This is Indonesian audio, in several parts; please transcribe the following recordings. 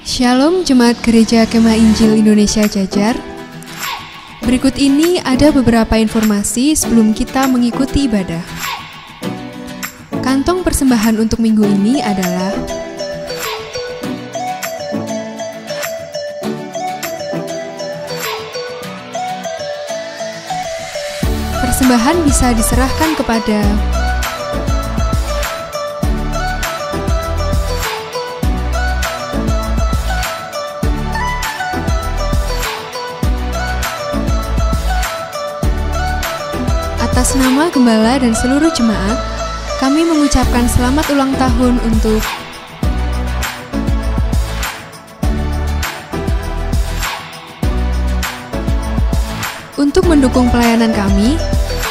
Shalom Jemaat Gereja Kemah Injil Indonesia Jajar. Berikut ini ada beberapa informasi sebelum kita mengikuti ibadah. Kantong persembahan untuk minggu ini adalah persembahan bisa diserahkan kepada atas nama Gembala dan seluruh jemaat, kami mengucapkan selamat ulang tahun untuk mendukung pelayanan kami.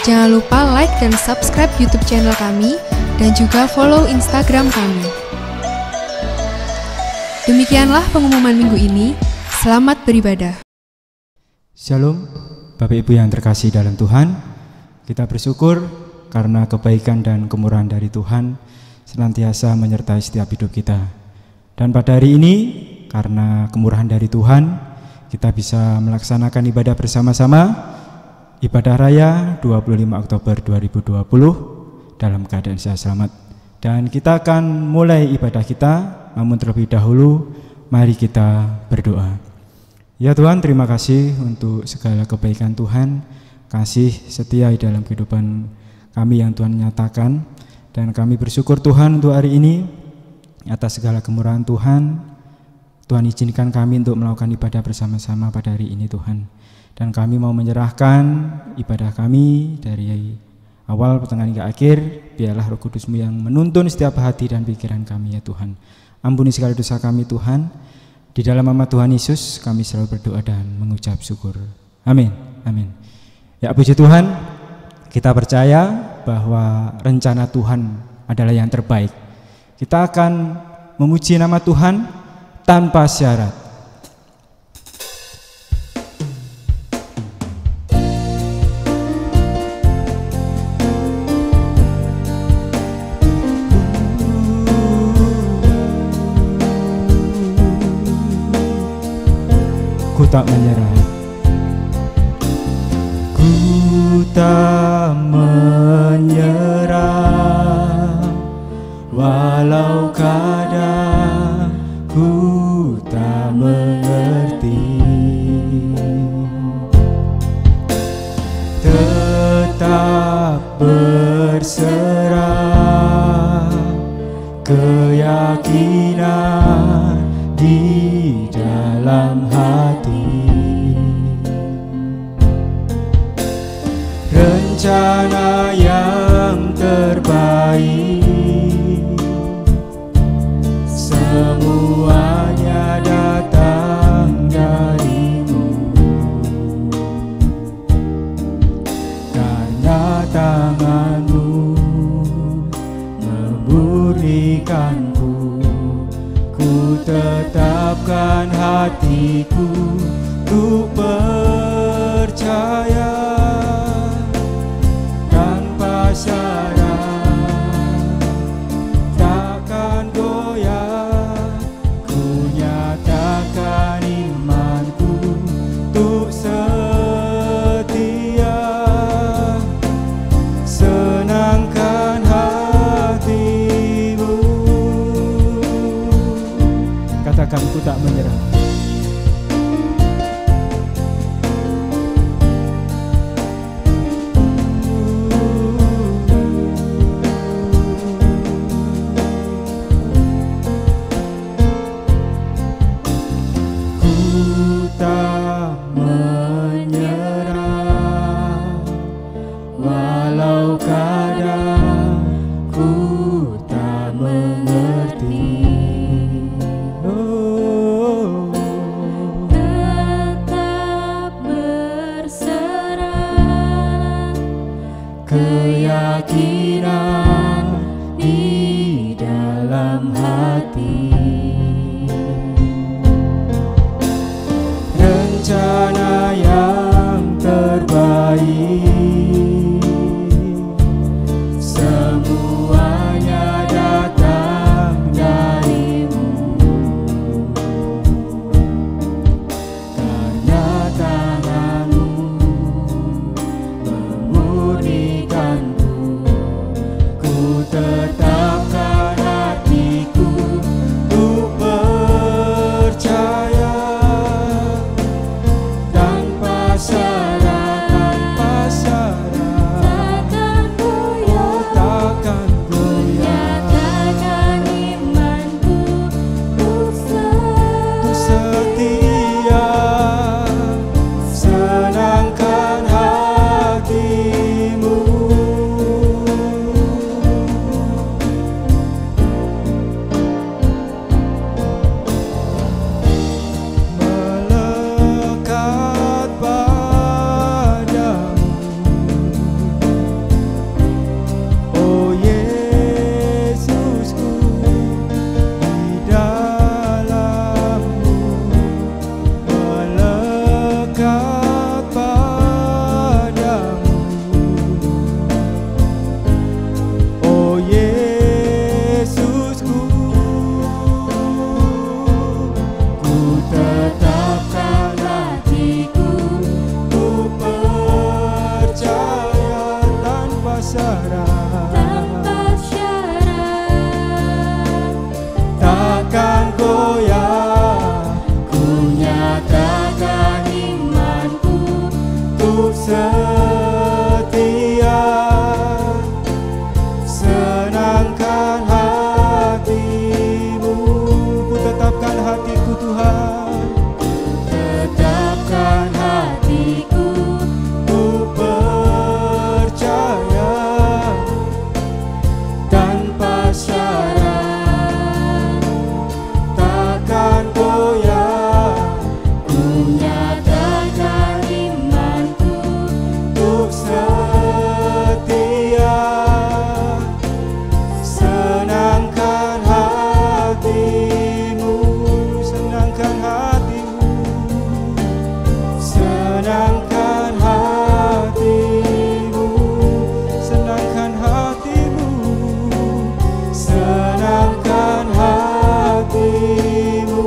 Jangan lupa like dan subscribe YouTube channel kami dan juga follow Instagram kami. Demikianlah pengumuman minggu ini. Selamat beribadah. Shalom, Bapak Ibu yang terkasih dalam Tuhan. Kita bersyukur karena kebaikan dan kemurahan dari Tuhan senantiasa menyertai setiap hidup kita. Dan pada hari ini, karena kemurahan dari Tuhan, kita bisa melaksanakan ibadah bersama-sama, ibadah raya 25 Oktober 2020 dalam keadaan sehat selamat. Dan kita akan mulai ibadah kita, namun terlebih dahulu mari kita berdoa. Ya Tuhan, terima kasih untuk segala kebaikan Tuhan, kasih setia dalam kehidupan kami yang Tuhan nyatakan. Dan kami bersyukur Tuhan untuk hari ini atas segala kemurahan Tuhan. Tuhan izinkan kami untuk melakukan ibadah bersama-sama pada hari ini Tuhan. Dan kami mau menyerahkan ibadah kami dari awal, pertengahan hingga akhir. Biarlah Roh Kudus-Mu yang menuntun setiap hati dan pikiran kami ya Tuhan. Ampuni segala dosa kami Tuhan. Di dalam nama Tuhan Yesus kami selalu berdoa dan mengucap syukur. Amin. Amin. Ya puji Tuhan, kita percaya bahwa rencana Tuhan adalah yang terbaik. Kita akan memuji nama Tuhan tanpa syarat. Ku tak menyerah. Ku tak menyerah, walau kadang ku tak mengerti. Tetap berserah, keyakinan di dalam hati. Rencana yang terbaik, semuanya datang darimu. Karena tanganmu memurnikanku, ku tetapkan hatiku untuk percaya. Syarat takkan goyah, ku nyatakan imanku untuk setia. Senangkan hatimu. Katakan ku tak menyerah. Oh Tuhan. Tetapkan hatiku, ku percaya tanpa syarat, takkan goyah. Ku nyatakan imanku untuk setia. Senangkan hatimu, senangkan hatimu, senangkan hatimu, senangkan hatimu, senangkan hatimu.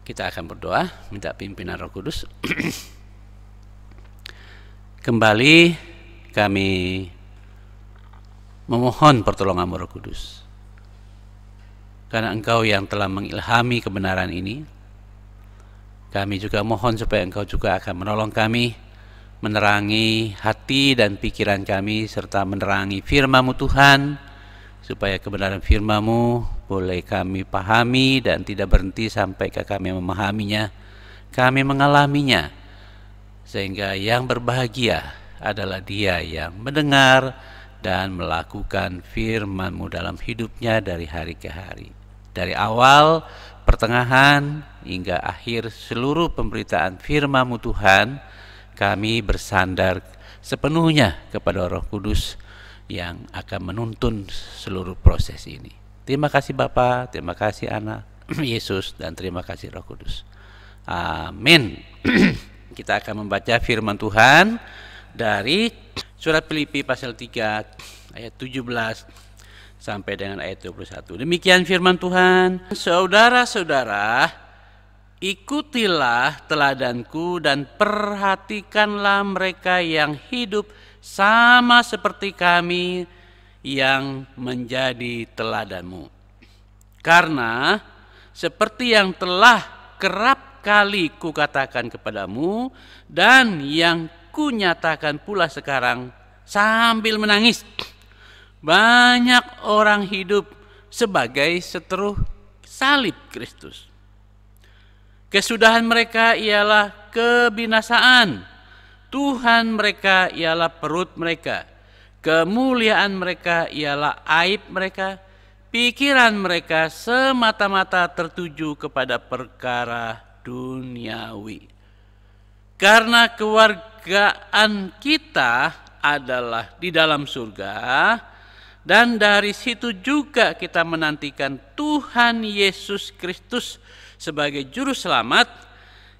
Kita akan berdoa, minta pimpinan Roh Kudus. Kembali kami memohon pertolongan Roh Kudus, karena Engkau yang telah mengilhami kebenaran ini. Kami juga mohon supaya Engkau juga akan menolong kami, menerangi hati dan pikiran kami, serta menerangi firman-Mu Tuhan, supaya kebenaran firman-Mu boleh kami pahami dan tidak berhenti sampai kami memahaminya, kami mengalaminya, sehingga yang berbahagia adalah dia yang mendengar dan melakukan firman-Mu dalam hidupnya dari hari ke hari. Dari awal, pertengahan, hingga akhir seluruh pemberitaan firman-Mu Tuhan, kami bersandar sepenuhnya kepada Roh Kudus yang akan menuntun seluruh proses ini. Terima kasih Bapa, terima kasih Anak, Yesus, dan terima kasih Roh Kudus. Amin. Kita akan membaca firman Tuhan dari surat Filipi pasal 3 ayat 17 sampai dengan ayat 21. Demikian firman Tuhan. Saudara-saudara, ikutilah teladanku dan perhatikanlah mereka yang hidup sama seperti kami yang menjadi teladanmu. Karena seperti yang telah kerap kali kukatakan kepadamu dan yang kunyatakan pula sekarang sambil menangis, banyak orang hidup sebagai seteru salib Kristus. Kesudahan mereka ialah kebinasaan, Tuhan mereka ialah perut mereka, kemuliaan mereka ialah aib mereka, pikiran mereka semata-mata tertuju kepada perkara duniawi. Karena kewargaan kita adalah di dalam surga, dan dari situ juga kita menantikan Tuhan Yesus Kristus sebagai juru selamat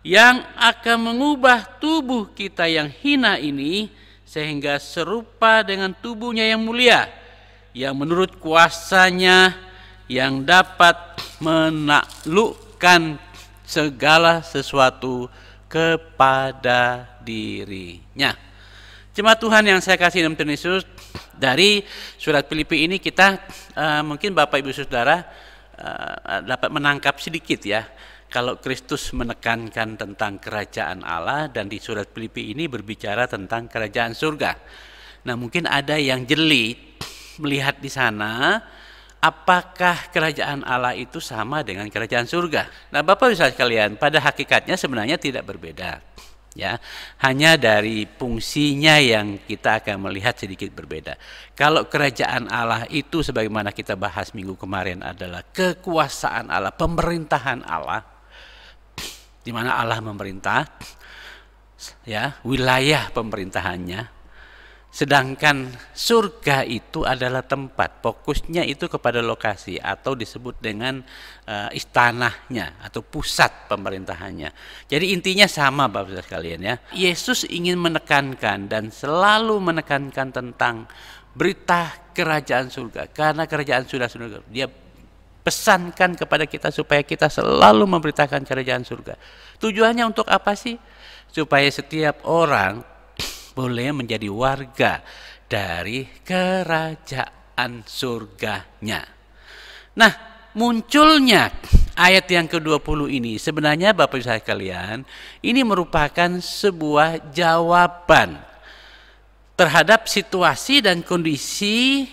yang akan mengubah tubuh kita yang hina ini sehingga serupa dengan tubuhnya yang mulia, yang menurut kuasanya yang dapat menaklukkan segala sesuatu kepada dirinya. Jemaat Tuhan yang saya kasih dalam Tuhan Yesus, dari surat Filipi ini kita mungkin Bapak Ibu Saudara dapat menangkap sedikit ya, kalau Kristus menekankan tentang kerajaan Allah, dan di surat Filipi ini berbicara tentang kerajaan surga. Nah, mungkin ada yang jeli melihat di sana, apakah kerajaan Allah itu sama dengan kerajaan surga? Nah, Bapak Ibu sekalian, pada hakikatnya sebenarnya tidak berbeda. Ya, hanya dari fungsinya yang kita akan melihat sedikit berbeda. Kalau kerajaan Allah itu sebagaimana kita bahas minggu kemarin adalah kekuasaan Allah, pemerintahan Allah, di mana Allah memerintah, ya, wilayah pemerintahannya. Sedangkan surga itu adalah tempat, fokusnya itu kepada lokasi atau disebut dengan istananya atau pusat pemerintahannya. Jadi intinya sama Bapak sekalian ya. Yesus ingin menekankan dan selalu menekankan tentang berita kerajaan surga, karena kerajaan surga dia pesankan kepada kita supaya kita selalu memberitakan kerajaan surga. Tujuannya untuk apa sih? Supaya setiap orang boleh menjadi warga dari kerajaan surganya. Nah, munculnya ayat yang ke-20 ini sebenarnya Bapak Ibu sekalian, ini merupakan sebuah jawaban terhadap situasi dan kondisi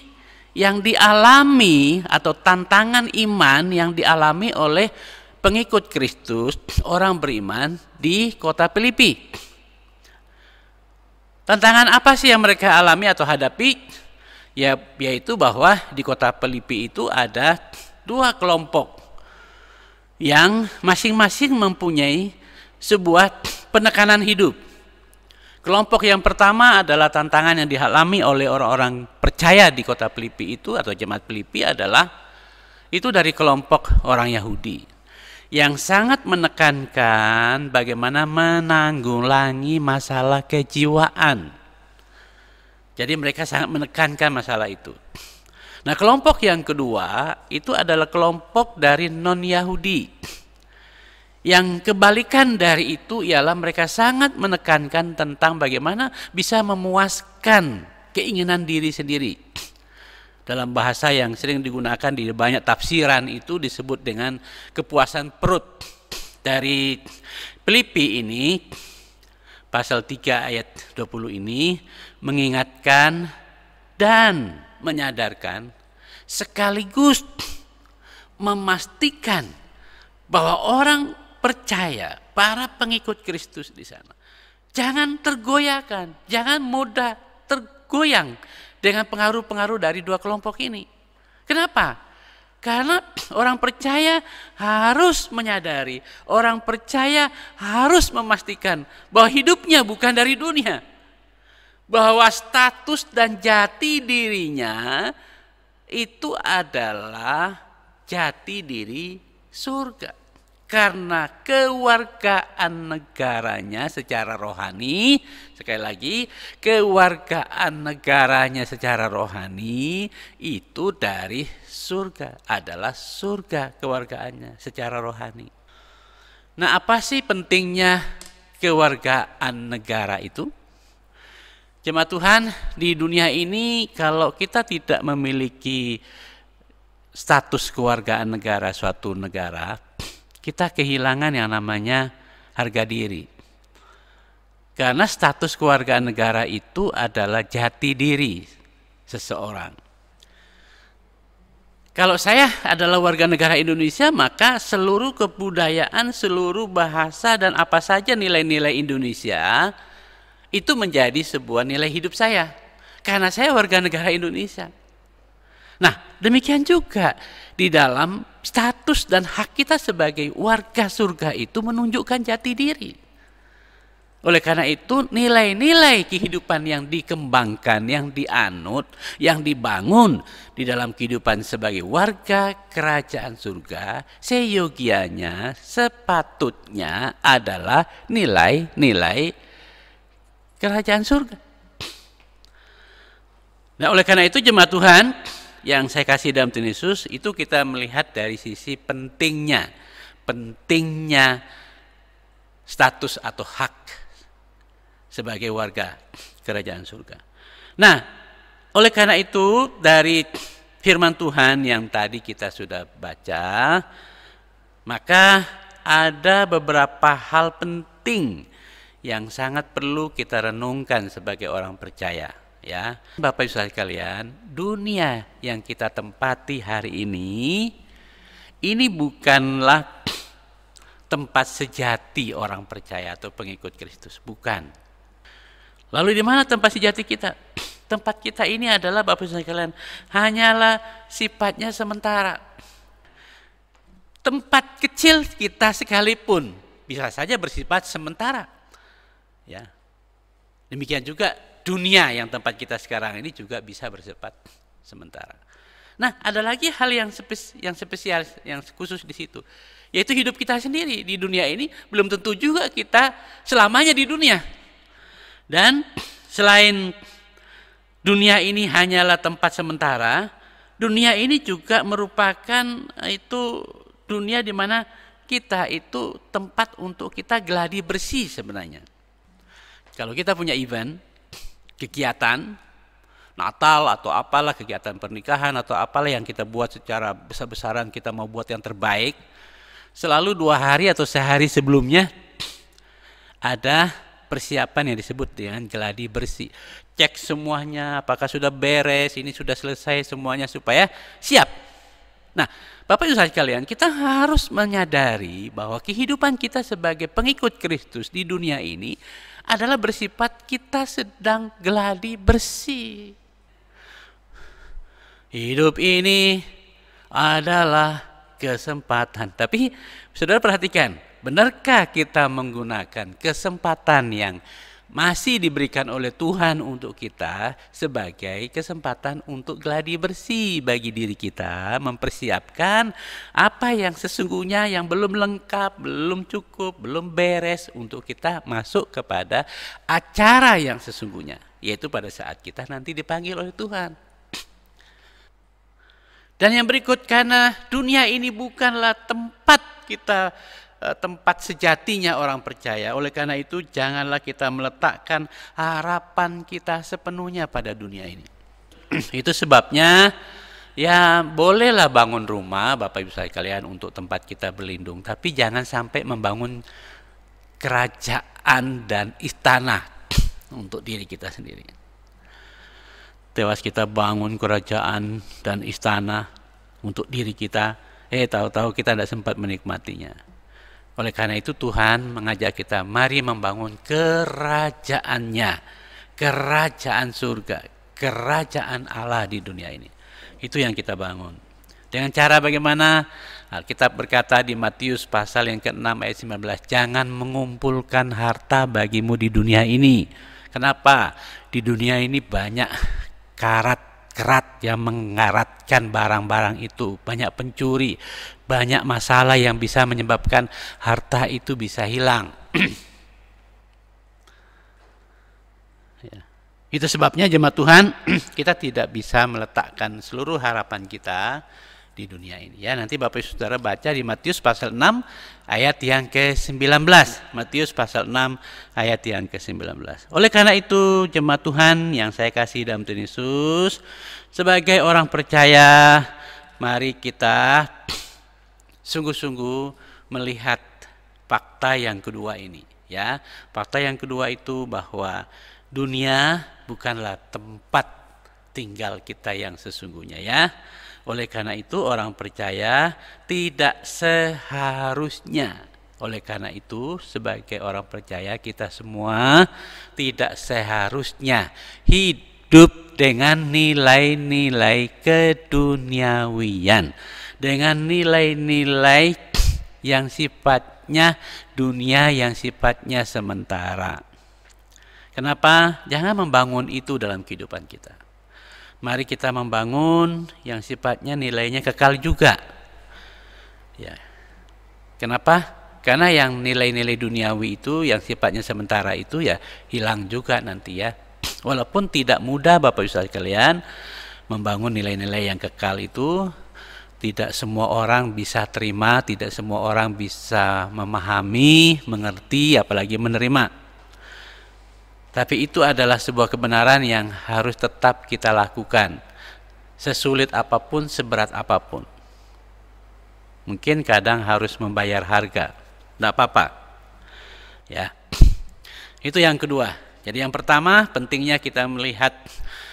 yang dialami atau tantangan iman yang dialami oleh pengikut Kristus, orang beriman di kota Filipi. Tantangan apa sih yang mereka alami atau hadapi? Yaitu bahwa di kota Filipi itu ada dua kelompok yang masing-masing mempunyai sebuah penekanan hidup. Kelompok yang pertama adalah tantangan yang dialami oleh orang-orang percaya di kota Filipi itu atau jemaat Filipi adalah itu dari kelompok orang Yahudi yang sangat menekankan bagaimana menanggulangi masalah kejiwaan. Jadi mereka sangat menekankan masalah itu. Nah, kelompok yang kedua itu adalah kelompok dari non-Yahudi. Yang kebalikan dari itu ialah mereka sangat menekankan tentang bagaimana bisa memuaskan keinginan diri sendiri. Dalam bahasa yang sering digunakan di banyak tafsiran itu disebut dengan kepuasan perut. Dari Filipi ini, pasal 3 ayat 20 ini mengingatkan dan menyadarkan sekaligus memastikan bahwa orang percaya, para pengikut Kristus di sana, jangan tergoyahkan, jangan mudah tergoyang dengan pengaruh-pengaruh dari dua kelompok ini. Kenapa? Karena orang percaya harus menyadari, orang percaya harus memastikan bahwa hidupnya bukan dari dunia, bahwa status dan jati dirinya itu adalah jati diri surga. Karena kewargaan negaranya secara rohani, sekali lagi, kewargaan negaranya secara rohani itu dari surga, adalah surga kewargaannya secara rohani. Nah, apa sih pentingnya kewargaan negara itu? Jemaat Tuhan, di dunia ini kalau kita tidak memiliki status kewargaan negara suatu negara, kita kehilangan yang namanya harga diri. Karena status kewargaan negara itu adalah jati diri seseorang. Kalau saya adalah warga negara Indonesia, maka seluruh kebudayaan, seluruh bahasa dan apa saja nilai-nilai Indonesia itu menjadi sebuah nilai hidup saya. Karena saya warga negara Indonesia. Nah, demikian juga di dalam status dan hak kita sebagai warga surga itu menunjukkan jati diri. Oleh karena itu, nilai-nilai kehidupan yang dikembangkan, yang dianut, yang dibangun di dalam kehidupan sebagai warga kerajaan surga, seyogianya, sepatutnya adalah nilai-nilai kerajaan surga. Nah, oleh karena itu jemaat Tuhan yang saya kasih dalam Tuhan Yesus, itu kita melihat dari sisi pentingnya status atau hak sebagai warga kerajaan surga. Nah, oleh karena itu dari firman Tuhan yang tadi kita sudah baca, maka ada beberapa hal penting yang sangat perlu kita renungkan sebagai orang percaya. Ya, Bapak Ibu sekalian, dunia yang kita tempati hari ini bukanlah tempat sejati orang percaya atau pengikut Kristus, bukan. Lalu di mana tempat sejati kita? Tempat kita ini adalah Bapak Ibu sekalian, hanyalah sifatnya sementara. Tempat kecil kita sekalipun bisa saja bersifat sementara. Ya. Demikian juga dunia yang tempat kita sekarang ini juga bisa bersifat sementara. Nah, ada lagi hal yang spesial, yang khusus di situ, yaitu hidup kita sendiri di dunia ini belum tentu juga kita selamanya di dunia. Dan selain dunia ini hanyalah tempat sementara, dunia ini juga merupakan itu dunia di mana kita itu tempat untuk kita geladi bersih sebenarnya. Kalau kita punya event, kegiatan Natal atau apalah, kegiatan pernikahan atau apalah yang kita buat secara besar-besaran, kita mau buat yang terbaik. selalu 2 hari atau sehari sebelumnya ada persiapan yang disebut dengan geladi bersih. Cek semuanya apakah sudah beres, ini sudah selesai semuanya supaya siap. Nah, Bapak Ibu sekalian, kita harus menyadari bahwa kehidupan kita sebagai pengikut Kristus di dunia ini adalah bersifat kita sedang geladi bersih. Hidup ini adalah kesempatan. Tapi saudara perhatikan, benarkah kita menggunakan kesempatan yang masih diberikan oleh Tuhan untuk kita sebagai kesempatan untuk geladi bersih bagi diri kita, mempersiapkan apa yang sesungguhnya yang belum lengkap, belum cukup, belum beres untuk kita masuk kepada acara yang sesungguhnya, yaitu pada saat kita nanti dipanggil oleh Tuhan. Dan yang berikut, karena dunia ini bukanlah tempat kita, tempat sejatinya orang percaya. Oleh karena itu janganlah kita meletakkan harapan kita sepenuhnya pada dunia ini. Itu sebabnya ya bolehlah bangun rumah Bapak Ibu sekalian untuk tempat kita berlindung. Tapi jangan sampai membangun kerajaan dan istana untuk diri kita sendiri. Tewas kita bangun kerajaan dan istana untuk diri kita, tahu-tahu kita tidak sempat menikmatinya. Oleh karena itu Tuhan mengajak kita, mari membangun kerajaannya, kerajaan surga, kerajaan Allah di dunia ini. Itu yang kita bangun. Dengan cara bagaimana? Alkitab berkata di Matius pasal yang ke-6 ayat 19, jangan mengumpulkan harta bagimu di dunia ini. Kenapa? Di dunia ini banyak kerat yang mengaratkan barang-barang itu, banyak pencuri, banyak masalah yang bisa menyebabkan harta itu bisa hilang. Ya. Itu sebabnya jemaat Tuhan, kita tidak bisa meletakkan seluruh harapan kita di dunia ini. Ya, nanti Bapak Ibu Saudara baca di Matius pasal 6 ayat yang ke-19. Matius pasal 6 ayat yang ke-19. Oleh karena itu jemaat Tuhan yang saya kasih dalam Tuhan Yesus, sebagai orang percaya, mari kita sungguh-sungguh melihat fakta yang kedua ini. Ya, fakta yang kedua itu bahwa dunia bukanlah tempat tinggal kita yang sesungguhnya, ya. Oleh karena itu orang percaya tidak seharusnya, oleh karena itu sebagai orang percaya kita semua tidak seharusnya hidup dengan nilai-nilai keduniawian, dengan nilai-nilai yang sifatnya dunia, yang sifatnya sementara. Kenapa? Jangan membangun itu dalam kehidupan kita. Mari kita membangun yang sifatnya nilainya kekal juga. Ya. Kenapa? Karena yang nilai-nilai duniawi itu, yang sifatnya sementara itu ya hilang juga nanti ya. Walaupun tidak mudah Bapak Ibu sekalian membangun nilai-nilai yang kekal itu, tidak semua orang bisa terima, tidak semua orang bisa memahami, mengerti, apalagi menerima. Tapi itu adalah sebuah kebenaran yang harus tetap kita lakukan. Sesulit apapun, seberat apapun. Mungkin kadang harus membayar harga. Tidak apa-apa. Ya. Itu yang kedua. Jadi yang pertama, pentingnya kita melihat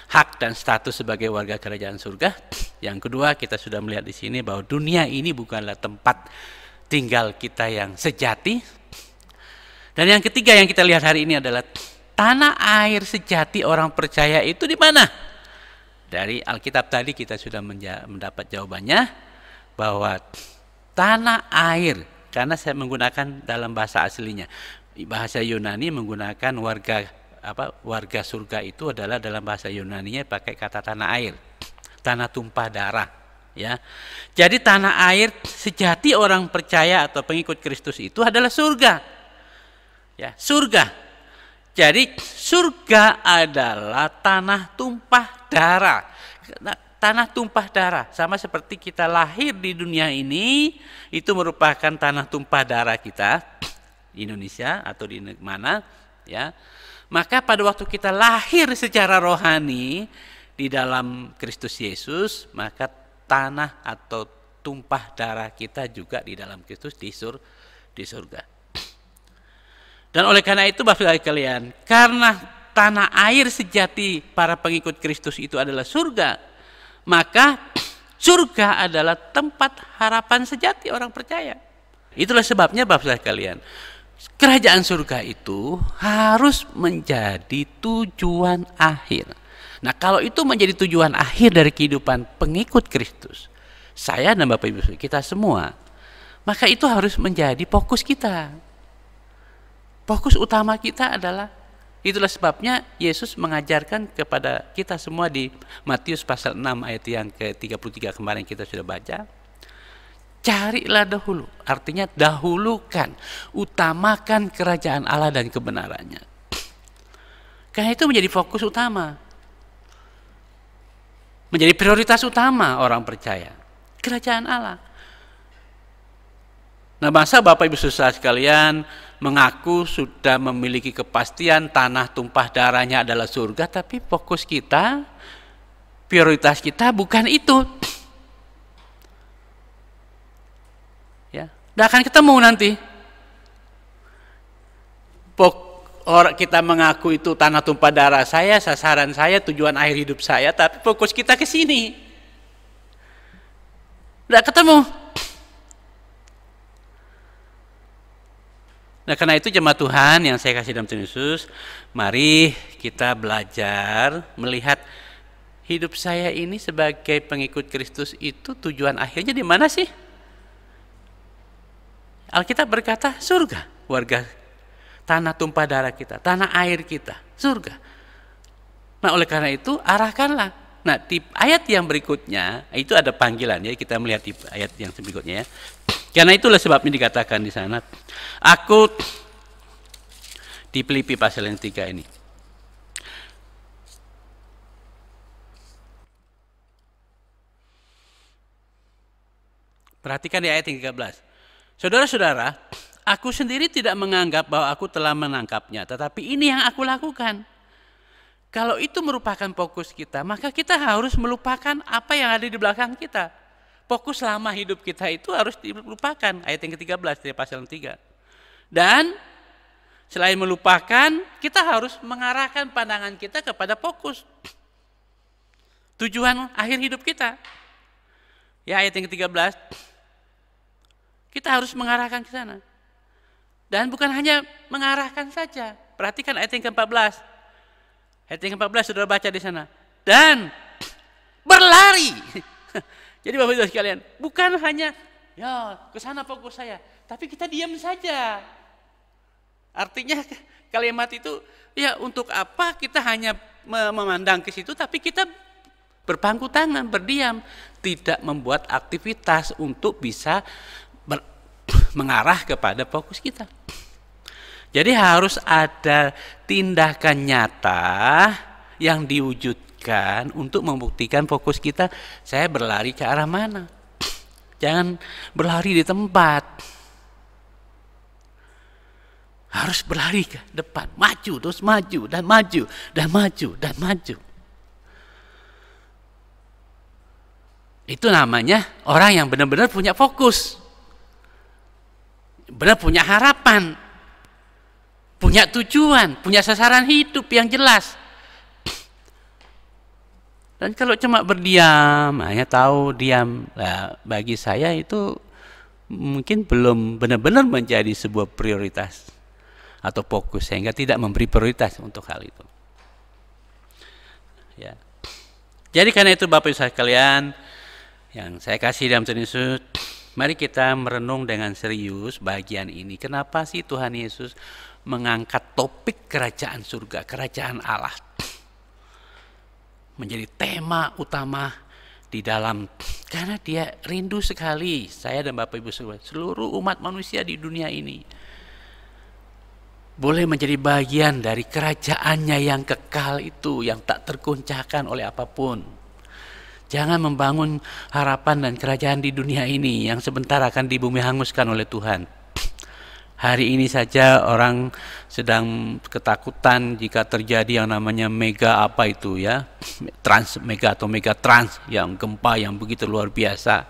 hak dan status sebagai warga kerajaan surga. Yang kedua, kita sudah melihat di sini bahwa dunia ini bukanlah tempat tinggal kita yang sejati. Dan yang ketiga yang kita lihat hari ini adalah tanah air sejati orang percaya itu di mana? Dari Alkitab tadi kita sudah mendapat jawabannya bahwa tanah air, karena saya menggunakan dalam bahasa aslinya. Bahasa Yunani menggunakan warga surga itu adalah dalam bahasa Yunaninya pakai kata tanah air, tanah tumpah darah. Ya, jadi tanah air sejati orang percaya atau pengikut Kristus itu adalah surga. Ya, surga. Jadi surga adalah tanah tumpah darah. Tanah tumpah darah, sama seperti kita lahir di dunia ini, itu merupakan tanah tumpah darah kita, di Indonesia atau di mana, ya. Maka pada waktu kita lahir secara rohani di dalam Kristus Yesus, maka tanah atau tumpah darah kita juga di dalam Kristus di surga. Dan oleh karena itu Bapak kalian, karena tanah air sejati para pengikut Kristus itu adalah surga, maka surga adalah tempat harapan sejati orang percaya. Itulah sebabnya Bapak kalian, kerajaan surga itu harus menjadi tujuan akhir. Nah, kalau itu menjadi tujuan akhir dari kehidupan pengikut Kristus, saya dan Bapak Ibu kita semua, maka itu harus menjadi fokus kita. Fokus utama kita adalah, itulah sebabnya Yesus mengajarkan kepada kita semua di Matius pasal 6 ayat yang ke-33 kemarin kita sudah baca. Carilah dahulu, artinya dahulukan, utamakan kerajaan Allah dan kebenarannya. Karena itu menjadi fokus utama, menjadi prioritas utama orang percaya, kerajaan Allah. Nah, masa Bapak Ibu Saudara sekalian mengaku sudah memiliki kepastian tanah tumpah darahnya adalah surga, tapi fokus kita, prioritas kita bukan itu. Ya, tidak akan ketemu nanti. Orang kita mengaku itu tanah tumpah darah saya, sasaran saya, tujuan akhir hidup saya, tapi fokus kita ke sini. Tidak ketemu. Nah, karena itu jemaat Tuhan yang saya kasih dalam Tuhan Yesus, mari kita belajar melihat hidup saya ini sebagai pengikut Kristus itu tujuan akhirnya di mana sih? Alkitab berkata surga, warga tanah tumpah darah kita, tanah air kita, surga. Nah, oleh karena itu arahkanlah. Nah, di ayat yang berikutnya itu ada panggilan ya, kita melihat di ayat yang berikutnya ya. Karena itulah sebabnya dikatakan di sana, aku di Filipi pasal yang 3 ini. Perhatikan di ayat yang 13. Saudara-saudara, aku sendiri tidak menganggap bahwa aku telah menangkapnya, tetapi ini yang aku lakukan. Kalau itu merupakan fokus kita, maka kita harus melupakan apa yang ada di belakang kita. Fokus selama hidup kita itu harus dilupakan. Ayat yang ke-13 dari pasal 3. Dan selain melupakan, kita harus mengarahkan pandangan kita kepada fokus tujuan akhir hidup kita. Ya, ayat yang ke-13. Kita harus mengarahkan ke sana. Dan bukan hanya mengarahkan saja. Perhatikan ayat yang ke-14. Ayat yang ke-14 sudah baca di sana. Dan berlari. Jadi Bapak Ibu sekalian, bukan hanya ya ke sana fokus saya, tapi kita diam saja. Artinya kalimat itu ya untuk apa kita hanya memandang ke situ, tapi kita berpangku tangan, berdiam, tidak membuat aktivitas untuk bisa mengarah kepada fokus kita. Jadi harus ada tindakan nyata yang diwujudkan untuk membuktikan fokus kita, saya berlari ke arah mana. Jangan berlari di tempat. Harus berlari ke depan, maju, terus maju, dan maju, dan maju, dan maju. Itu namanya orang yang benar-benar punya fokus. Benar punya harapan. Punya tujuan, punya sasaran hidup yang jelas. Dan kalau cuma berdiam, hanya tahu diam, nah, bagi saya itu mungkin belum benar-benar menjadi sebuah prioritas atau fokus, sehingga tidak memberi prioritas untuk hal itu. Ya. Jadi karena itu Bapak Ibu sekalian yang saya kasih dalam Tuhan Yesus, mari kita merenung dengan serius bagian ini. Kenapa sih Tuhan Yesus mengangkat topik kerajaan surga, kerajaan Allah menjadi tema utama di dalam, karena dia rindu sekali, saya dan Bapak Ibu seluruh umat manusia di dunia ini boleh menjadi bagian dari kerajaannya yang kekal itu, yang tak tergoncangkan oleh apapun. Jangan membangun harapan dan kerajaan di dunia ini yang sebentar akan di bumi hanguskan oleh Tuhan. Hari ini saja orang sedang ketakutan jika terjadi yang namanya mega apa itu ya, trans mega atau mega trans, yang gempa yang begitu luar biasa.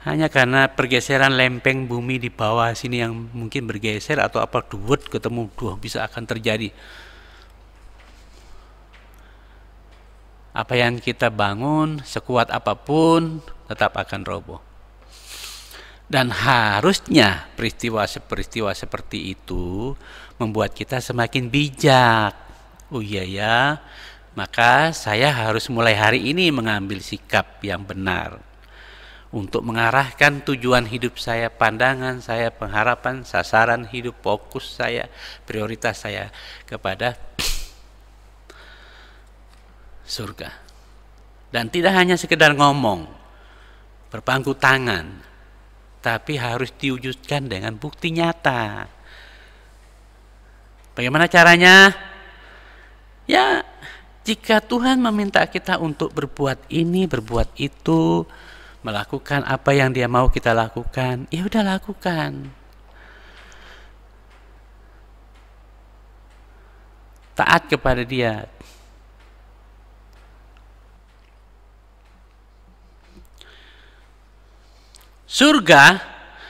Hanya karena pergeseran lempeng bumi di bawah sini yang mungkin bergeser atau apa, duet ketemu, bisa akan terjadi. Apa yang kita bangun sekuat apapun tetap akan roboh. Dan harusnya peristiwa seperti itu membuat kita semakin bijak. Oh iya ya, maka saya harus mulai hari ini mengambil sikap yang benar untuk mengarahkan tujuan hidup saya, pandangan saya, pengharapan, sasaran hidup, fokus saya, prioritas saya kepada surga. Dan tidak hanya sekedar ngomong, berpangku tangan, tapi harus diwujudkan dengan bukti nyata. Bagaimana caranya? Ya, jika Tuhan meminta kita untuk berbuat ini, berbuat itu, melakukan apa yang Dia mau kita lakukan, ya udah lakukan. Taat kepada Dia. Surga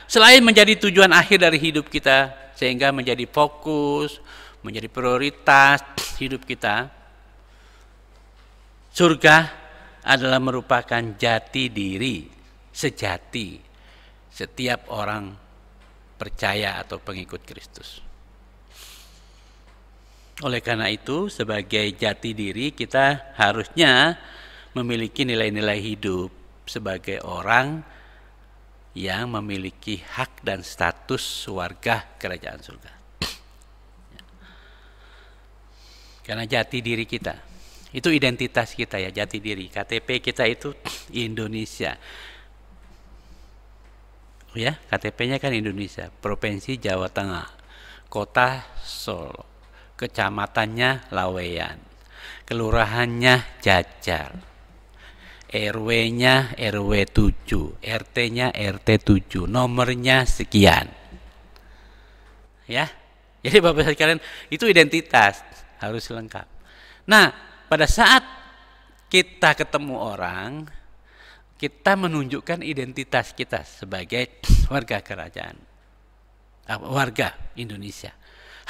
selain menjadi tujuan akhir dari hidup kita, sehingga menjadi fokus, menjadi prioritas hidup kita, surga adalah merupakan jati diri sejati setiap orang percaya atau pengikut Kristus. Oleh karena itu, sebagai jati diri kita harusnya memiliki nilai-nilai hidup sebagai orang yang memiliki hak dan status warga kerajaan surga. Karena jati diri kita, itu identitas kita ya, jati diri. KTP kita itu Indonesia. Oh ya, KTP-nya kan Indonesia, Provinsi Jawa Tengah, Kota Solo, kecamatannya Laweyan, kelurahannya Jajar, RW-nya RW 7, RT-nya RT 7, nomornya sekian. Ya. Jadi Bapak Ibu sekalian, itu identitas harus lengkap. Nah, pada saat kita ketemu orang, kita menunjukkan identitas kita sebagai warga kerajaan, warga Indonesia.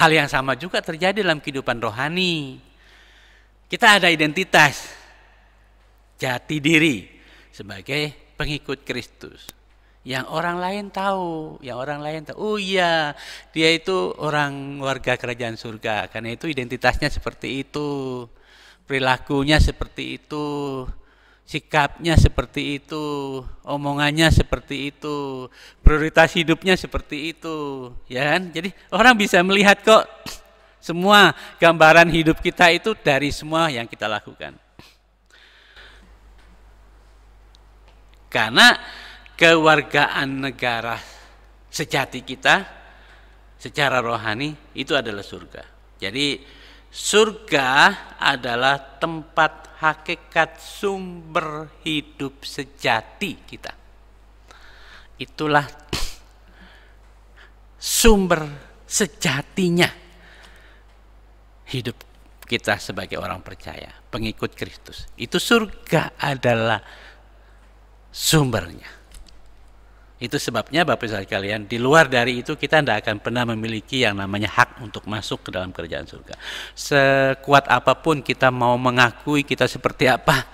Hal yang sama juga terjadi dalam kehidupan rohani. Kita ada identitas, jati diri sebagai pengikut Kristus. Yang orang lain tahu, oh iya, dia itu orang warga kerajaan surga. Karena itu identitasnya seperti itu, perilakunya seperti itu, sikapnya seperti itu, omongannya seperti itu, prioritas hidupnya seperti itu, ya kan? Jadi orang bisa melihat kok semua gambaran hidup kita itu dari semua yang kita lakukan. Karena kewargaan negara sejati kita secara rohani itu adalah surga. Jadi surga adalah tempat hakikat sumber hidup sejati kita. Itulah sumber sejatinya hidup kita sebagai orang percaya, pengikut Kristus. Itu surga adalah sumbernya. Itu sebabnya Bapak Ibu sekalian, di luar dari itu kita tidak akan pernah memiliki yang namanya hak untuk masuk ke dalam kerajaan surga. Sekuat apapun kita mau mengakui kita seperti apa,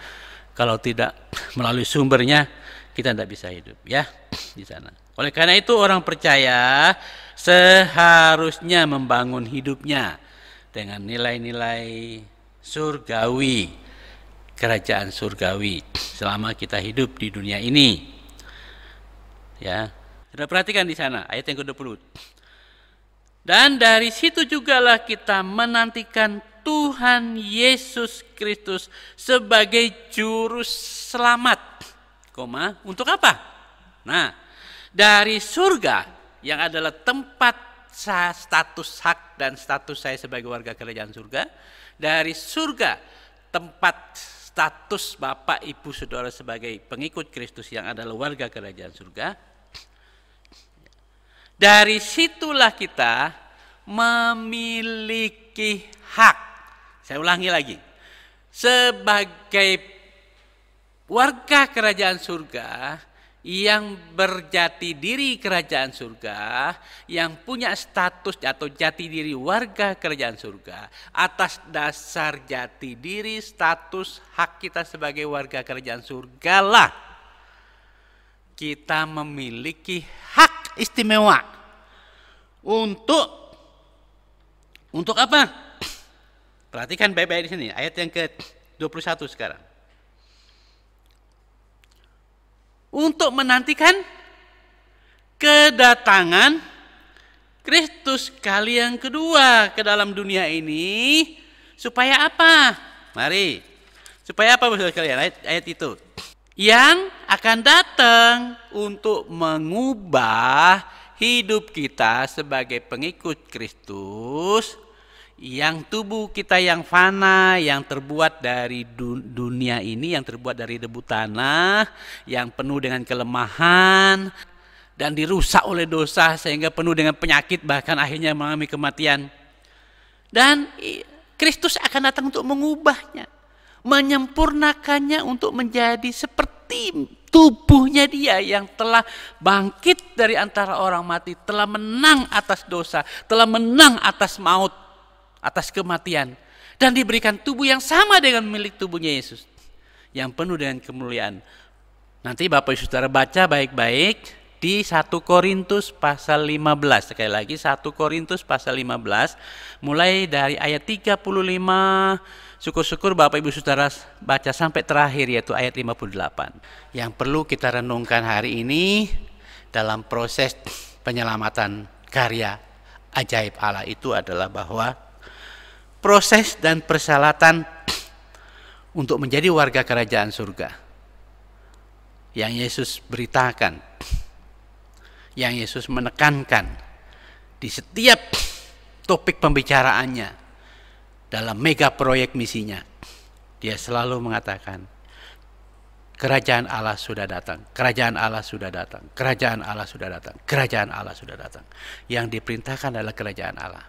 kalau tidak melalui sumbernya, kita tidak bisa hidup ya di sana. Oleh karena itu orang percaya seharusnya membangun hidupnya dengan nilai-nilai surgawi, kerajaan surgawi selama kita hidup di dunia ini. Ya, sudah perhatikan di sana ayat yang ke-20. Dan dari situ jugalah kita menantikan Tuhan Yesus Kristus sebagai juru selamat. Untuk apa? Nah, dari surga yang adalah tempat status hak dan status saya sebagai warga kerajaan surga, dari surga tempat status Bapak Ibu Saudara sebagai pengikut Kristus yang adalah warga kerajaan surga. Dari situlah kita memiliki hak. Saya ulangi lagi. Sebagai warga kerajaan surga yang berjati diri kerajaan surga, yang punya status atau jati diri warga kerajaan surga, atas dasar jati diri status hak kita sebagai warga kerajaan surga lah kita memiliki hak istimewa untuk apa? Perhatikan baik-baik di sini, ayat yang ke-21 sekarang. Untuk menantikan kedatangan Kristus kali yang kedua ke dalam dunia ini, supaya apa? Mari, supaya apa saudara sekalian? Ayat itu yang akan datang untuk mengubah hidup kita sebagai pengikut Kristus, yang tubuh kita yang fana, yang terbuat dari dunia ini, yang terbuat dari debu tanah, yang penuh dengan kelemahan dan dirusak oleh dosa sehingga penuh dengan penyakit, bahkan akhirnya mengalami kematian. Dan Kristus akan datang untuk mengubahnya, menyempurnakannya untuk menjadi seperti tubuhnya Dia yang telah bangkit dari antara orang mati, telah menang atas dosa, telah menang atas maut, atas kematian, dan diberikan tubuh yang sama dengan milik tubuhnya Yesus yang penuh dengan kemuliaan. Nanti Bapak Ibu Saudara baca baik-baik di 1 Korintus pasal 15. Sekali lagi 1 Korintus pasal 15 mulai dari ayat 35. Syukur-syukur Bapak Ibu Saudara baca sampai terakhir, yaitu ayat 58. Yang perlu kita renungkan hari ini dalam proses penyelamatan karya ajaib Allah itu adalah bahwa proses dan persyaratan untuk menjadi warga kerajaan surga yang Yesus beritakan, yang Yesus menekankan di setiap topik pembicaraannya dalam mega proyek misinya. Dia selalu mengatakan, kerajaan Allah sudah datang, kerajaan Allah sudah datang, kerajaan Allah sudah datang, kerajaan Allah sudah datang. Yang diperintahkan adalah kerajaan Allah.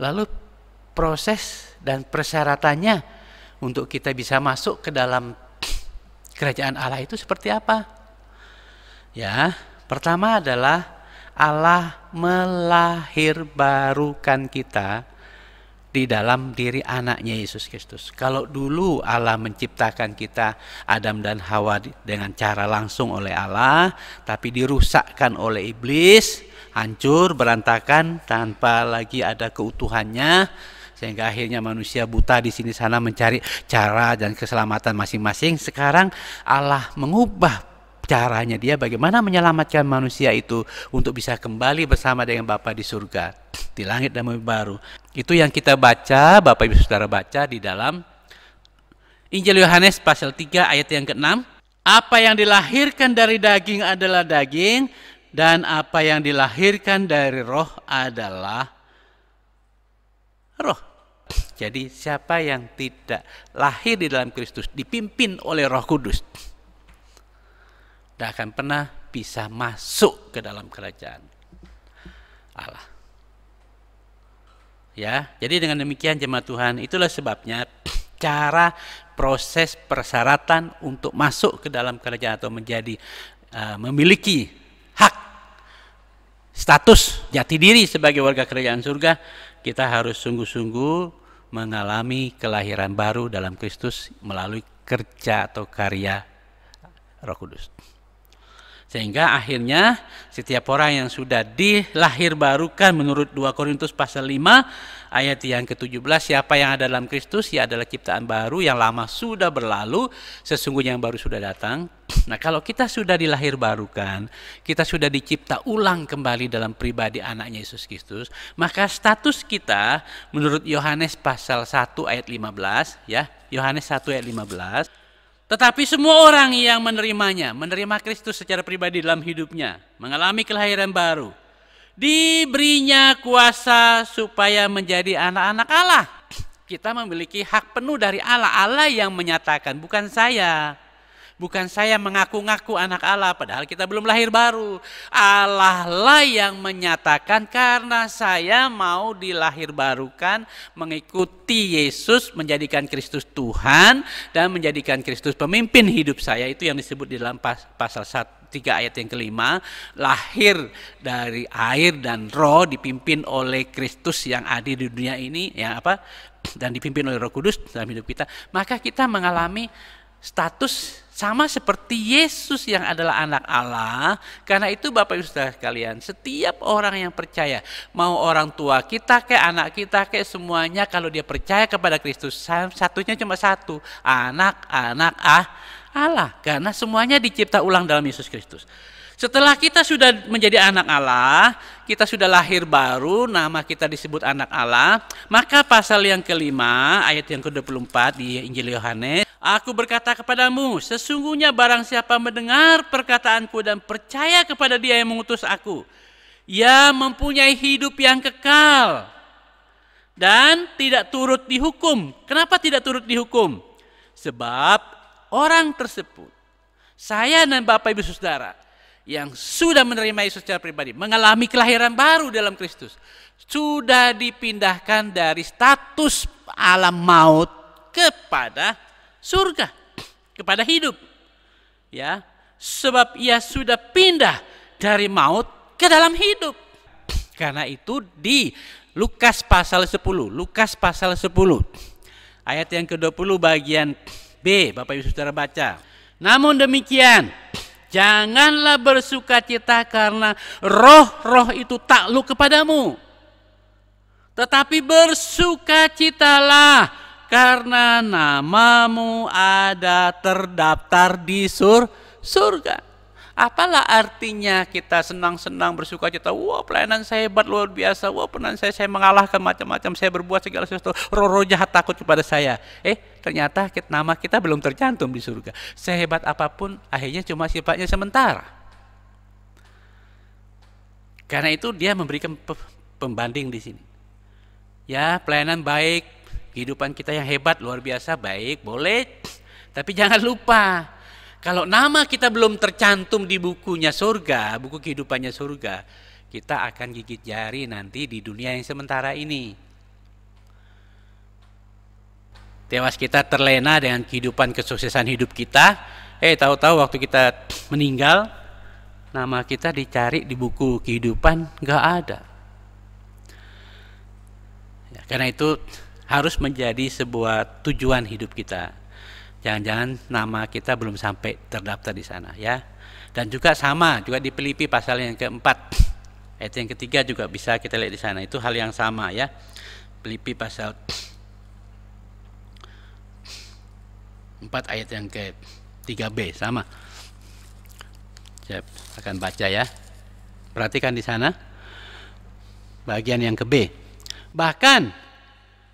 Lalu proses dan persyaratannya untuk kita bisa masuk ke dalam kerajaan Allah itu seperti apa? Ya, pertama adalah Allah melahirbarukan kita di dalam diri anaknya Yesus Kristus. Kalau dulu Allah menciptakan kita, Adam dan Hawa, dengan cara langsung oleh Allah, tapi dirusakkan oleh iblis, hancur, berantakan, tanpa lagi ada keutuhannya, sehingga akhirnya manusia buta di sini sana mencari cara dan keselamatan masing-masing. Sekarang Allah mengubah caranya, Dia bagaimana menyelamatkan manusia itu untuk bisa kembali bersama dengan Bapa di surga, di langit dan bumi baru. Itu yang kita baca, Bapak Ibu Saudara baca di dalam Injil Yohanes pasal 3 ayat yang ke-6. Apa yang dilahirkan dari daging adalah daging, dan apa yang dilahirkan dari roh adalah roh. Jadi siapa yang tidak lahir di dalam Kristus, dipimpin oleh Roh Kudus, tidak akan pernah bisa masuk ke dalam kerajaan Allah. Ya, jadi dengan demikian jemaat Tuhan, itulah sebabnya cara proses persyaratan untuk masuk ke dalam kerajaan atau menjadi memiliki hak status jati diri sebagai warga kerajaan surga, kita harus sungguh-sungguh mengalami kelahiran baru dalam Kristus melalui kerja atau karya Roh Kudus. Sehingga akhirnya setiap orang yang sudah dilahirbarukan menurut 2 Korintus pasal 5 ayat yang ke-17, siapa yang ada dalam Kristus, ia adalah ciptaan baru, yang lama sudah berlalu, sesungguhnya yang baru sudah datang. Nah, kalau kita sudah dilahirbarukan, kita sudah dicipta ulang kembali dalam pribadi anaknya Yesus Kristus, maka status kita menurut Yohanes pasal 1 ayat 15, ya, Yohanes 1 ayat 15, tetapi semua orang yang menerimanya, menerima Kristus secara pribadi dalam hidupnya, mengalami kelahiran baru, diberinya kuasa supaya menjadi anak-anak Allah. Kita memiliki hak penuh dari Allah. Allah yang menyatakan, bukan saya. Bukan saya mengaku-ngaku anak Allah, padahal kita belum lahir baru. Allah lah yang menyatakan, karena saya mau dilahirbarukan mengikuti Yesus, menjadikan Kristus Tuhan dan menjadikan Kristus pemimpin hidup saya. Itu yang disebut di dalam pasal 3 3 ayat yang kelima, lahir dari air dan roh dipimpin oleh Kristus yang ada di dunia ini, dan dipimpin oleh Roh Kudus dalam hidup kita, maka kita mengalami status sama seperti Yesus yang adalah anak Allah. Karena itu Bapak Ibu Saudara sekalian, setiap orang yang percaya, mau orang tua kita kayak anak kita kayak semuanya, kalau dia percaya kepada Kristus, satunya cuma satu, anak-anak Allah. Karena semuanya dicipta ulang dalam Yesus Kristus. Setelah kita sudah menjadi anak Allah, kita sudah lahir baru, nama kita disebut anak Allah, maka pasal yang kelima, ayat yang ke-24 di Injil Yohanes, aku berkata kepadamu, sesungguhnya barang siapa mendengar perkataanku dan percaya kepada Dia yang mengutus aku, ia mempunyai hidup yang kekal dan tidak turut dihukum. Kenapa tidak turut dihukum? Sebab orang tersebut, saya dan Bapak Ibu Saudara, yang sudah menerima Yesus secara pribadi, mengalami kelahiran baru dalam Kristus, sudah dipindahkan dari status alam maut kepada surga, kepada hidup. Ya, sebab ia sudah pindah dari maut ke dalam hidup. Karena itu di Lukas pasal 10, ayat yang ke-20 bagian B, Bapak Ibu Saudara baca. Namun demikian, janganlah bersukacita karena roh-roh itu takluk kepadamu, tetapi bersukacitalah karena namamu ada terdaftar di surga. Apalah artinya kita senang-senang bersukacita, wah pelayanan saya hebat luar biasa, wah pelayanan saya mengalahkan macam-macam, saya berbuat segala sesuatu, roh-roh jahat takut kepada saya. Ternyata nama kita belum tercantum di surga. Sehebat apapun akhirnya cuma sifatnya sementara. Karena itu dia memberikan pembanding di sini. Ya, pelayanan baik, kehidupan kita yang hebat luar biasa baik, boleh, tapi jangan lupa, kalau nama kita belum tercantum di bukunya surga, buku kehidupannya surga, kita akan gigit jari nanti di dunia yang sementara ini. Tewas kita terlena dengan kehidupan kesuksesan hidup kita. Tahu-tahu waktu kita meninggal, nama kita dicari di buku kehidupan, nggak ada. Ya, karena itu harus menjadi sebuah tujuan hidup kita. Jangan-jangan nama kita belum sampai terdaftar di sana, ya. Dan juga sama, juga di Filipi pasal yang keempat, ayat yang ketiga juga bisa kita lihat di sana. Itu hal yang sama, ya. Filipi pasal 4 ayat yang ke-3b sama. Saya akan baca, ya. Perhatikan di sana bagian yang ke-B. Bahkan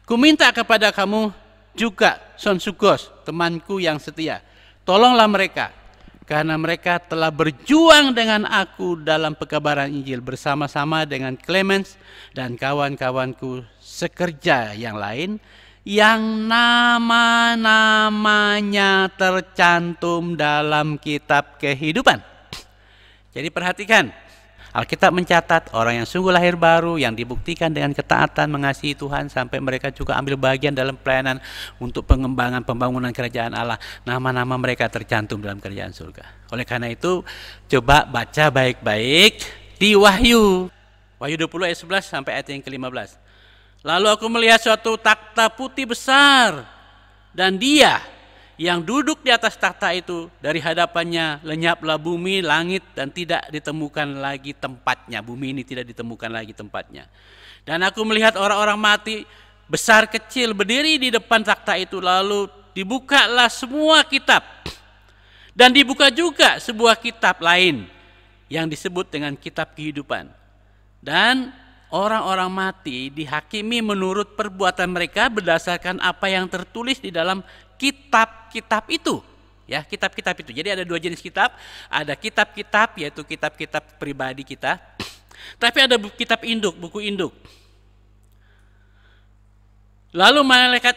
ku minta kepada kamu juga, Sonsugos, temanku yang setia, tolonglah mereka, karena mereka telah berjuang dengan aku dalam pekabaran Injil bersama-sama dengan Clemens dan kawan-kawanku sekerja yang lain, yang nama-namanya tercantum dalam kitab kehidupan. Jadi perhatikan, Alkitab mencatat orang yang sungguh lahir baru, yang dibuktikan dengan ketaatan mengasihi Tuhan sampai mereka juga ambil bagian dalam pelayanan untuk pengembangan pembangunan kerajaan Allah. Nama-nama mereka tercantum dalam kerajaan surga. Oleh karena itu, coba baca baik-baik di Wahyu 20 ayat 11 sampai ayat yang ke-15. Lalu aku melihat suatu takhta putih besar, dan Dia yang duduk di atas takhta itu, dari hadapannya lenyaplah bumi, langit, dan tidak ditemukan lagi tempatnya. Bumi ini tidak ditemukan lagi tempatnya. Dan aku melihat orang-orang mati besar kecil berdiri di depan takhta itu. Lalu dibukalah semua kitab, dan dibuka juga sebuah kitab lain yang disebut dengan kitab kehidupan. Dan orang-orang mati dihakimi menurut perbuatan mereka berdasarkan apa yang tertulis di dalam kitab-kitab itu, ya, kitab-kitab itu. Jadi ada dua jenis kitab, ada kitab-kitab yaitu kitab-kitab pribadi kita, tapi ada kitab induk, buku induk. Lalu maka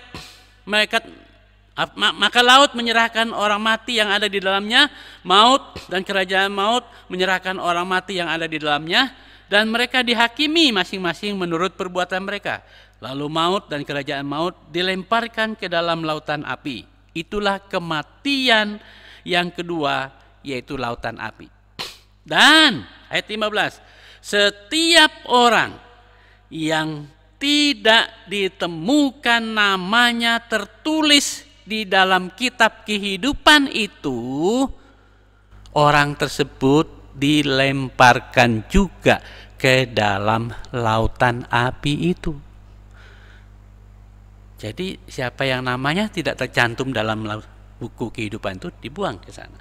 laut menyerahkan orang mati yang ada di dalamnya, maut dan kerajaan maut menyerahkan orang mati yang ada di dalamnya, dan mereka dihakimi masing-masing menurut perbuatan mereka. Lalu maut dan kerajaan maut dilemparkan ke dalam lautan api. Itulah kematian yang kedua, yaitu lautan api. Dan ayat 15, setiap orang yang tidak ditemukan namanya tertulis di dalam kitab kehidupan itu, orang tersebut dilemparkan juga ke dalam lautan api itu. Jadi siapa yang namanya tidak tercantum dalam buku kehidupan itu dibuang ke sana.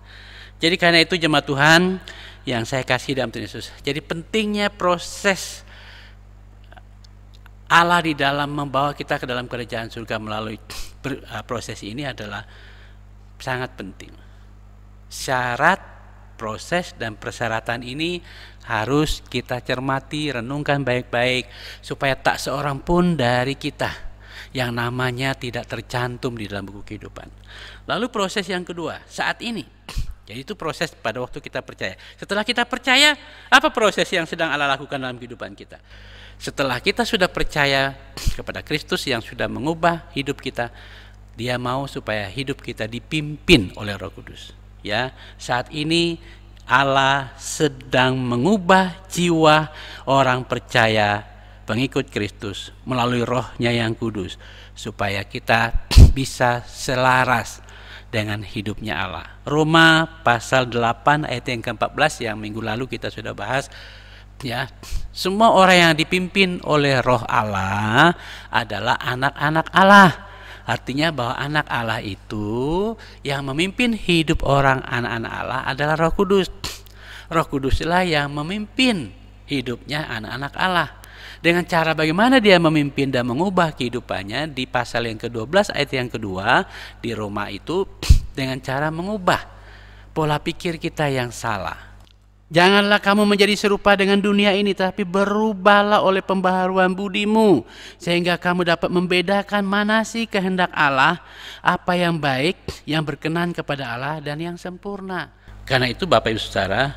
Jadi karena itu jemaat Tuhan yang saya kasih dalam Tuhan Yesus. Jadi pentingnya proses Allah di dalam membawa kita ke dalam kerajaan surga melalui proses ini adalah sangat penting. Syarat, proses, dan persyaratan ini harus kita cermati, renungkan baik-baik supaya tak seorang pun dari kita yang namanya tidak tercantum di dalam buku kehidupan. Lalu proses yang kedua, saat ini. Jadi itu proses pada waktu kita percaya. Setelah kita percaya, apa proses yang sedang Allah lakukan dalam kehidupan kita? Setelah kita sudah percaya kepada Kristus yang sudah mengubah hidup kita, Dia mau supaya hidup kita dipimpin oleh Roh Kudus. Ya, saat ini Allah sedang mengubah jiwa orang percaya pengikut Kristus melalui Roh-Nya yang kudus supaya kita bisa selaras dengan hidupnya Allah. Roma pasal 8 ayat yang ke-14 yang minggu lalu kita sudah bahas, ya. Semua orang yang dipimpin oleh Roh Allah adalah anak-anak Allah. Artinya bahwa anak Allah itu yang memimpin hidup orang anak-anak Allah adalah Roh Kudus. Roh Kuduslah yang memimpin hidupnya anak-anak Allah. Dengan cara bagaimana Dia memimpin dan mengubah kehidupannya di pasal yang ke-12 ayat yang kedua di Roma itu dengan cara mengubah pola pikir kita yang salah. Janganlah kamu menjadi serupa dengan dunia ini, tapi berubahlah oleh pembaharuan budimu sehingga kamu dapat membedakan mana sih kehendak Allah, apa yang baik, yang berkenan kepada Allah dan yang sempurna. Karena itu Bapak Ibu Saudara,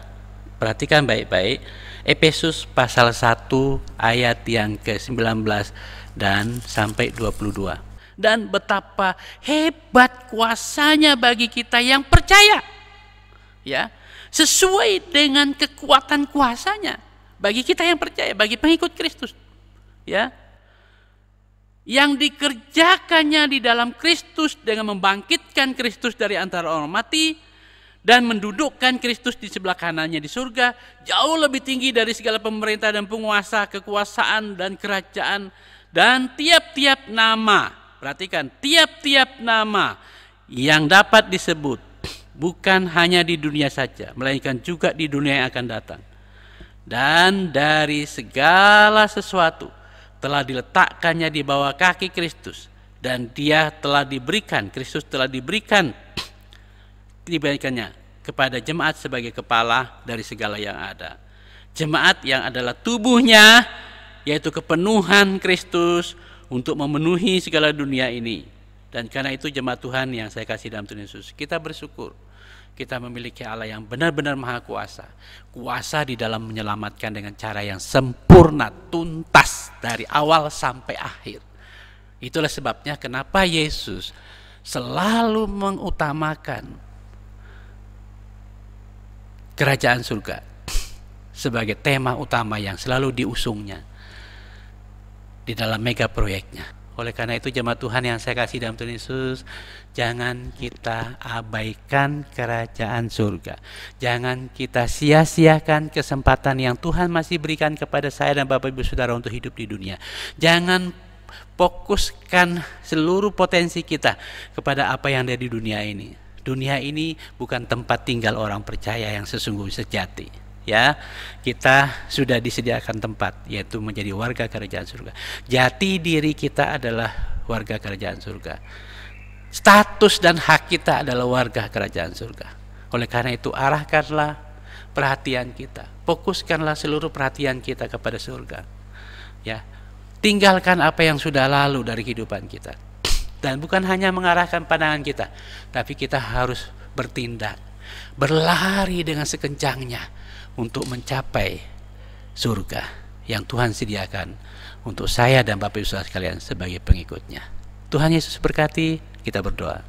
perhatikan baik-baik Efesus pasal 1 ayat yang ke-19 dan sampai 22. Dan betapa hebat kuasanya bagi kita yang percaya. Ya, sesuai dengan kekuatan kuasanya bagi kita yang percaya, bagi pengikut Kristus. Ya. Yang dikerjakannya di dalam Kristus dengan membangkitkan Kristus dari antara orang mati dan mendudukkan Kristus di sebelah kanannya di surga, jauh lebih tinggi dari segala pemerintah dan penguasa, kekuasaan dan kerajaan dan tiap-tiap nama. Perhatikan, tiap-tiap nama yang dapat disebut, bukan hanya di dunia saja, melainkan juga di dunia yang akan datang. Dan dari segala sesuatu telah diletakkannya di bawah kaki Kristus, dan Dia telah diberikan, Kristus telah diberikannya kepada jemaat sebagai kepala dari segala yang ada. Jemaat yang adalah tubuhnya, yaitu kepenuhan Kristus untuk memenuhi segala dunia ini. Dan karena itu jemaat Tuhan yang saya kasih dalam Tuhan Yesus, kita bersyukur kita memiliki Allah yang benar-benar maha kuasa. Kuasa di dalam menyelamatkan dengan cara yang sempurna, tuntas dari awal sampai akhir. Itulah sebabnya kenapa Yesus selalu mengutamakan kerajaan surga sebagai tema utama yang selalu diusungnya di dalam mega proyeknya. Oleh karena itu jemaat Tuhan yang saya kasih dalam Tuhan Yesus, jangan kita abaikan kerajaan surga. Jangan kita sia-siakan kesempatan yang Tuhan masih berikan kepada saya dan Bapak Ibu Saudara untuk hidup di dunia. Jangan fokuskan seluruh potensi kita kepada apa yang ada di dunia ini. Dunia ini bukan tempat tinggal orang percaya yang sesungguhnya sejati. Ya, kita sudah disediakan tempat, yaitu menjadi warga kerajaan surga. Jati diri kita adalah warga kerajaan surga. Status dan hak kita adalah warga kerajaan surga. Oleh karena itu arahkanlah perhatian kita, fokuskanlah seluruh perhatian kita kepada surga. Ya, tinggalkan apa yang sudah lalu dari kehidupan kita. Dan bukan hanya mengarahkan pandangan kita, tapi kita harus bertindak, berlari dengan sekencangnya untuk mencapai surga yang Tuhan sediakan untuk saya dan Bapak Ibu Saudara sekalian sebagai pengikutnya. Tuhan Yesus berkati, kita berdoa.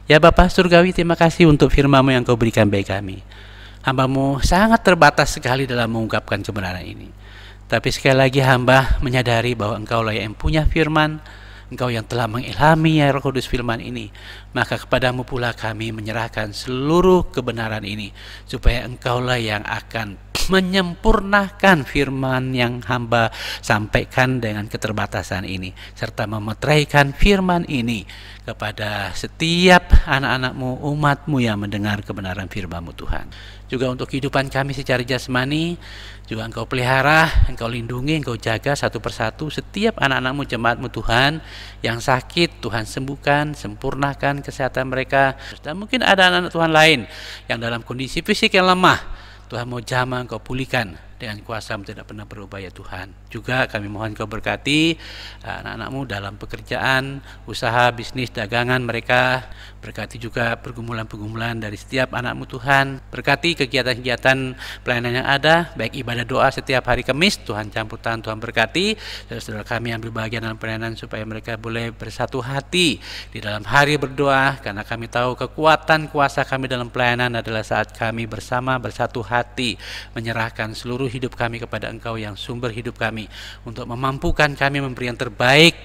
Ya Bapa Surgawi, terima kasih untuk firman-Mu yang Kau berikan bagi kami. Hamba-Mu sangat terbatas sekali dalam mengungkapkan kebenaran ini. Tapi sekali lagi hamba menyadari bahwa Engkaulah yang punya firman, Engkau yang telah mengilhami ya Roh Kudus firman ini. Maka kepadamu pula kami menyerahkan seluruh kebenaran ini, supaya Engkaulah yang akan menyempurnakan firman yang hamba sampaikan dengan keterbatasan ini, serta memeteraikan firman ini kepada setiap anak-anak-Mu, umat-Mu yang mendengar kebenaran firman-Mu Tuhan. Juga untuk kehidupan kami secara jasmani, juga Engkau pelihara, Engkau lindungi, Engkau jaga satu persatu setiap anak-anak-Mu, jemaat-Mu Tuhan yang sakit, Tuhan sembuhkan, sempurnakan kesehatan mereka. Dan mungkin ada anak-anak Tuhan lain yang dalam kondisi fisik yang lemah, Tuhan mau jamah Engkau pulihkan dengan kuasa-Mu tidak pernah berubah ya Tuhan. Juga kami mohon Engkau berkati anak-anak-Mu dalam pekerjaan, usaha, bisnis, dagangan mereka. Berkati juga pergumulan-pergumulan dari setiap anak-Mu Tuhan. Berkati kegiatan-kegiatan pelayanan yang ada, baik ibadah doa setiap hari Kamis, Tuhan campur tangan, Tuhan berkati. Saudara-saudara kami yang berbahagia dalam pelayanan, supaya mereka boleh bersatu hati di dalam hari berdoa, karena kami tahu kekuatan kuasa kami dalam pelayanan adalah saat kami bersama bersatu hati menyerahkan seluruh hidup kami kepada Engkau yang sumber hidup kami, untuk memampukan kami memberi yang terbaik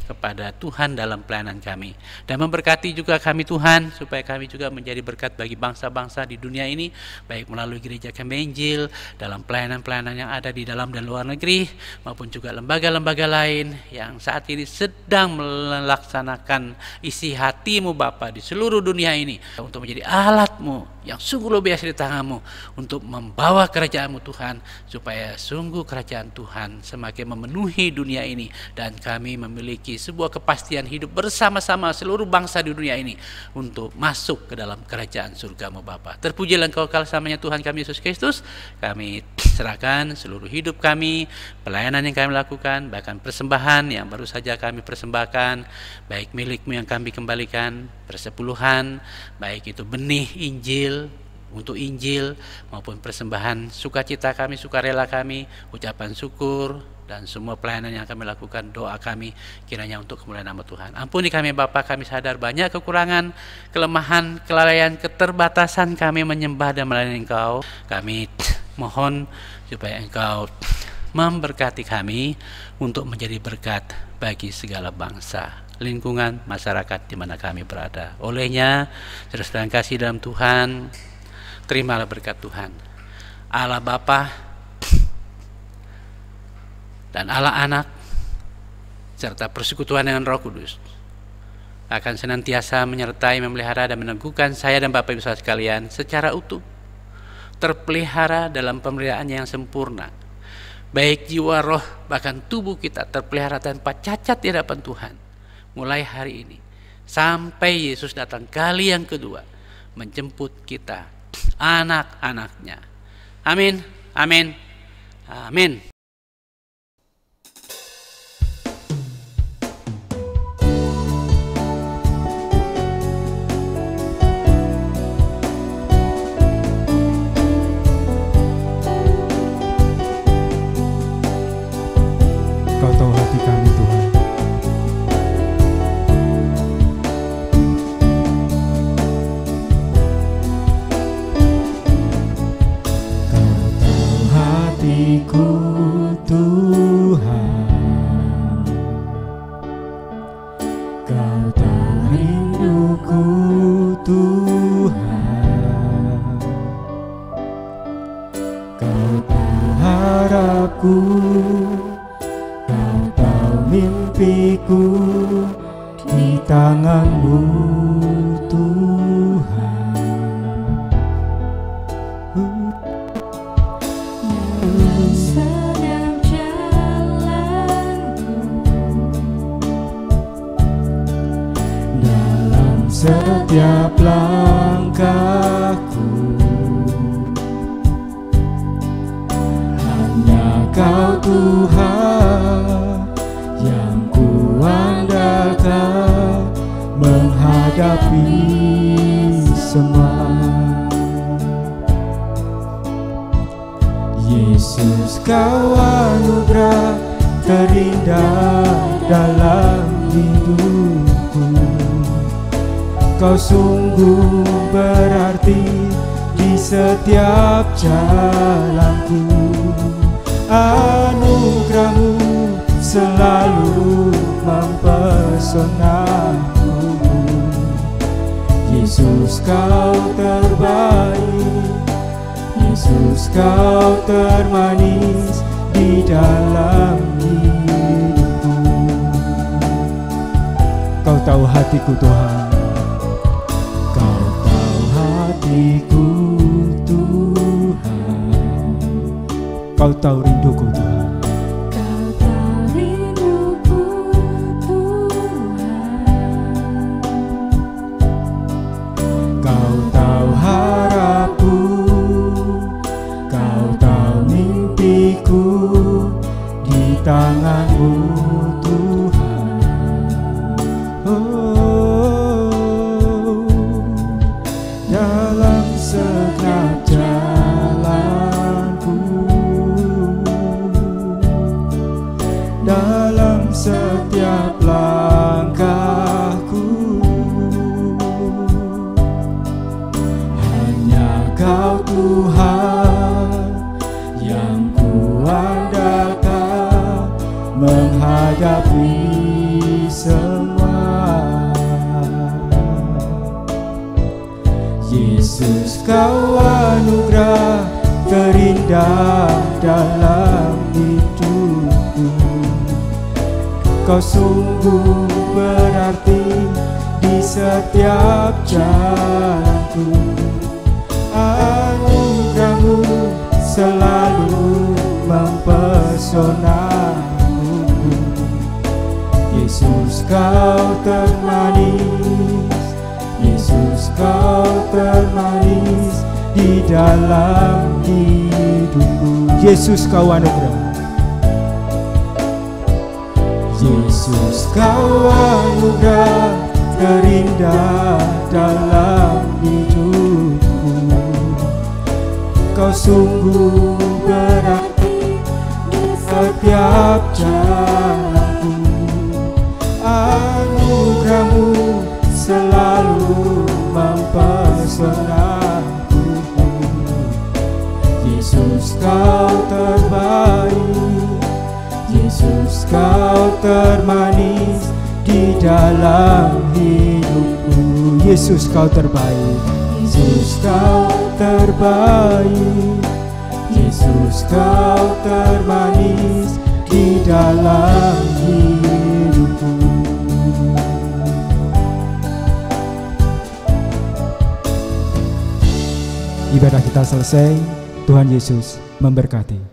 kepada Tuhan dalam pelayanan kami, dan memberkati juga kami Tuhan, supaya kami juga menjadi berkat bagi bangsa-bangsa di dunia ini, baik melalui gereja Kemah Injil, dalam pelayanan-pelayanan yang ada di dalam dan luar negeri, maupun juga lembaga-lembaga lain yang saat ini sedang melaksanakan isi hati-Mu Bapa di seluruh dunia ini, untuk menjadi alat-Mu yang sungguh luar biasa di tangan-Mu, untuk membawa kerajaan-Mu Tuhan, supaya sungguh kerajaan Tuhan semakin memenuhi dunia ini, dan kami memiliki sebuah kepastian hidup bersama-sama seluruh bangsa di dunia ini untuk masuk ke dalam kerajaan surga-Mu Bapa. Terpujilah Engkau kekal selamanya Tuhan kami Yesus Kristus. Kami serahkan seluruh hidup kami, pelayanan yang kami lakukan, bahkan persembahan yang baru saja kami persembahkan, baik milik-Mu yang kami kembalikan, persepuluhan, baik itu benih Injil, untuk Injil, maupun persembahan sukacita kami, sukarela kami, ucapan syukur, dan semua pelayanan yang kami lakukan, doa kami kiranya untuk kemuliaan nama Tuhan. Ampuni kami Bapa, kami sadar banyak kekurangan, kelemahan, kelalaian, keterbatasan kami menyembah dan melayani Engkau. Kami mohon supaya Engkau memberkati kami untuk menjadi berkat bagi segala bangsa, lingkungan, masyarakat di mana kami berada. Olehnya, saudara-saudara yang kasih dalam Tuhan, terimalah berkat Tuhan, Allah Bapa dan Allah Anak, serta persekutuan dengan Roh Kudus akan senantiasa menyertai, memelihara, dan meneguhkan saya dan Bapak Ibu saudara sekalian secara utuh, terpelihara dalam pemeliharaan yang sempurna, baik jiwa, roh, bahkan tubuh kita terpelihara tanpa cacat di hadapan Tuhan, mulai hari ini sampai Yesus datang kali yang kedua menjemput kita, anak-anaknya. Amin, amin, amin. Kau tahu hati kami Tuhan. Kau tahu hatiku Tuhan. Kau tahu rinduku Tuhan. Kau tahu harapku, mimpiku di tangan-Mu Tuhan. Dalam setiap jalanku, dalam setiap langkahku, hanya Kau Tuhan yang kuandalkan menghadapi semua. Yesus, Kau anugerah terindah dalam hidupku. Kau sungguh berarti di setiap jalanku. Anugerah-Mu selalu mempesonaku. Yesus, Kau terbaik, Yesus, Kau termanis di dalam hidupku. Kau tahu hatiku Tuhan, Kau tahu hatiku Tuhan, Kau tahu rinduku Tuhan. Kau tahu rinduku Tuhan. Kau tahu harapku, Kau tahu mimpiku di tangan-Mu Tuhan. Oh, dalam segenap jalanku, dalam setiap langkahku, hanya Kau Tuhan yang kuandalkan menghadapi semua. Yesus, Kau anugerah terindah dalam hidupku. Kau sungguh berarti di setiap jalanku. Anugerah-Mu selalu mempesonaku. Yesus, Kau termanis, Yesus, Kau termanis di dalam hidupku. Yesus, Kau anugerah, Yesus, Kau anugerah terindah dalam hidupku. Kau sungguh berarti di setiap jalanku. Anugerah-Mu selalu mempesonaku. Yesus, Kau terbaik, Yesus, Kau termanis di dalam hidupku. Yesus, Kau terbaik, Yesus, Kau terbaik, Yesus, Kau termanis di dalam hidupku. Ibadah kita selesai. Tuhan Yesus memberkati.